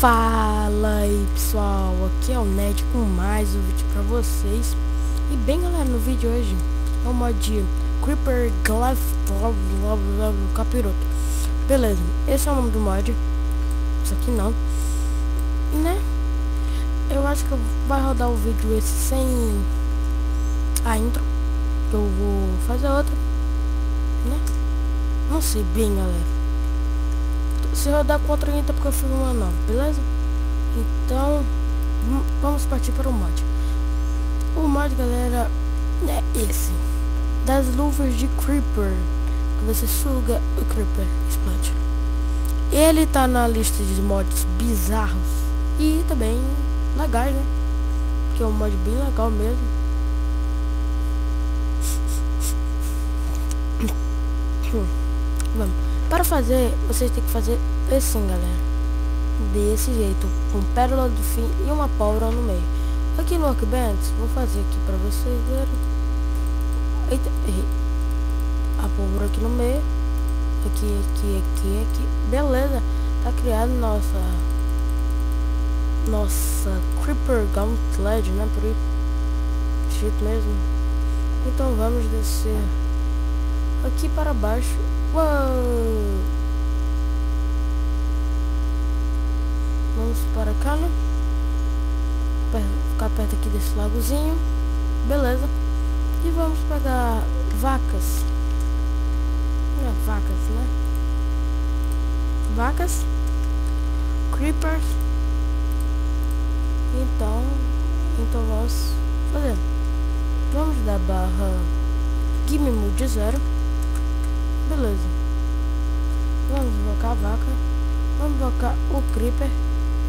Fala aí pessoal, aqui é o Ned com mais um vídeo pra vocês. E bem galera, no vídeo de hoje é o mod Creeper Glass Capiroto. Beleza, esse é o nome do mod. Isso aqui não, né? Eu acho que vai rodar o vídeo esse sem a intro, que eu vou fazer outra, né? Não sei bem galera. Se rodar com outra intro porque eu fiz uma nova, beleza? Então vamos partir para o mod. O mod galera é esse, das luvas de Creeper, que você suga o Creeper explode. Ele tá na lista de mods bizarros e também legais, né? Que é um mod bem legal mesmo. Vamos. Para fazer, vocês tem que fazer assim, galera. Desse jeito, com pérola do fim e uma pólvora no meio. Aqui no Workbench, vou fazer aqui para vocês verem. Eita, errei. A pólvora aqui no meio. Aqui. Beleza. Tá criado nossa Creeper Gauntlet, né? Por aí. Jeito mesmo. Então vamos descer aqui para baixo. Uou! Vamos para cá, né? Ficar perto aqui desse lagozinho. Beleza. E vamos pegar vacas. Vacas, né? Vacas. Creepers. Então vamos fazer. Vamos dar barra Gimme Mood 0. Beleza. Vamos invocar a vaca. Vamos invocar o Creeper.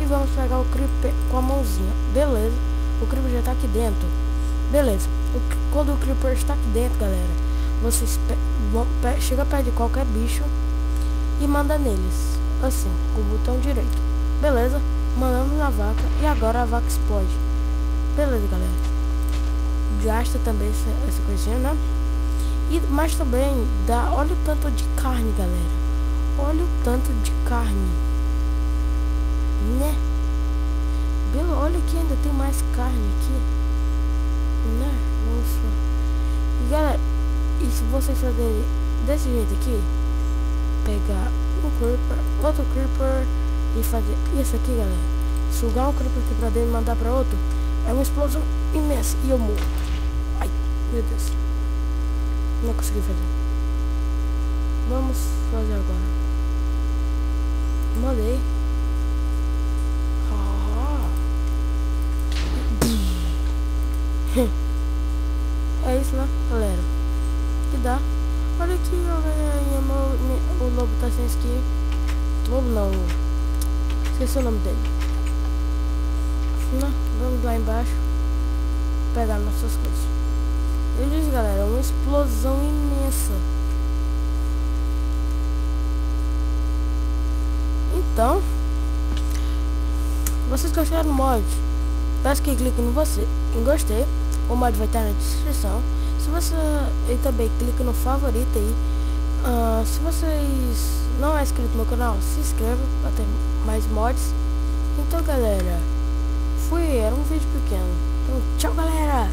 E vamos pegar o Creeper com a mãozinha. Beleza. O Creeper já tá aqui dentro. Beleza. Quando o Creeper está aqui dentro, galera, vocês chega perto de qualquer bicho e manda neles. Assim, com o botão direito. Beleza. Mandamos na vaca. E agora a vaca explode. Beleza, galera. Gasta também essa coisinha, né? Mas também dá, olha o tanto de carne, galera. Olha o tanto de carne, né? Olha que ainda tem mais carne aqui, né? Nossa. E galera, e se vocês fazerem desse jeito aqui, pegar um Creeper, outro Creeper e fazer isso aqui, galera, sugar um Creeper aqui pra dentro e mandar pra outro, é uma explosão imensa e eu morro. Ai, meu Deus. Não consegui fazer. Vamos fazer agora. Mandei. É isso, né, galera? Que dá. Olha aqui, o lobo tá sem skin. Lobo não. Esqueci o nome dele. Não, vamos lá embaixo pegar nossas coisas. Eu disse, galera, uma explosão imensa. Então, vocês gostaram do mod? Peço que clique em gostei. O mod vai estar na descrição. Se você e também clique no favorito aí. Se vocês não é inscrito no meu canal, se inscreva para ter mais mods. Então, galera, era um vídeo pequeno. Então, tchau, galera.